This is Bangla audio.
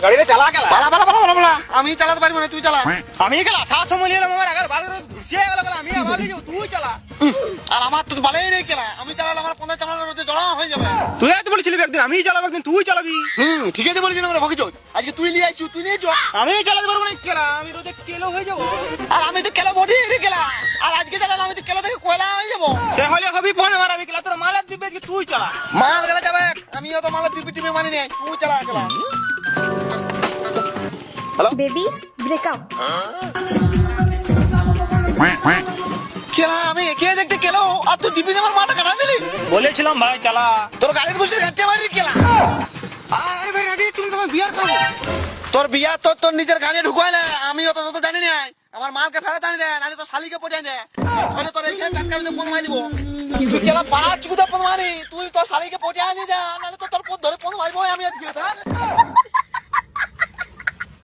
গাড়িটা চালা গেলা আমি চালাতে পারবো না, তুই চালা। আমি গেলা তা সময় নিলাম আমার আগে ভালো ঘুষিয়ে গেল আমি আবার যাবো তুই চালা। আর আমার তো ভালোই নেই খেলা, আমি চালালে আমার 50 চালানোর রোদে জড়া হয়ে যাবে। তুই তো বলেছিলি একদিন আমি চালাবো একদিন তুই চালাবি। ঠিক আছে বলেছি না ভকি চল, আজকে তুই নিয়ে আইছিস, তুই নিয়ে চল। আমি চালাতে পারবো না কেলা, আমি রোদে কেলো হয়ে যাবো। আর আমি তো কেলা বটি রে গেলা, আর আজকে চালালে আমি তো কেলা থেকে কয়লা হয়ে যাবো। সে হলে হবি ফোন মারাবি কেলা, তোর মালার দিবে আজকে তুই চালা। মাল গেলা যাবে, আমিও তো মালের টিপি টিপি মানি নেই, তুই চালা খেলা। Baby breakup. খেলা আমি একে দেখতে কেলো, আর তুই টিপি আমার মাথা কাটা দিলি। বলেছিলাম ভাই চালা। তোর গাড়ির বসে ঘাটতে মারি খেলা। আরে ভাই রাজি তুমি তোমার বিয়ার খাবো। তোর বিয়া তোর নিজের গাড়ি ঢুকাইলে, আমি অত তো জানি না। আমার মালকে ফেরত আনি দে, নাহলে তোর শালিকে পটিয়ে দে, তাহলে তোর এখানে টাটকা আমি ফোন মারি দিব। তুই কেলা 5 গুদা ফোন মারি, তুই তোর শালিকে পটিয়ে আনি দে, নাহলে তো তোর ফোন ধরে ফোন মারবো আমি আজকে।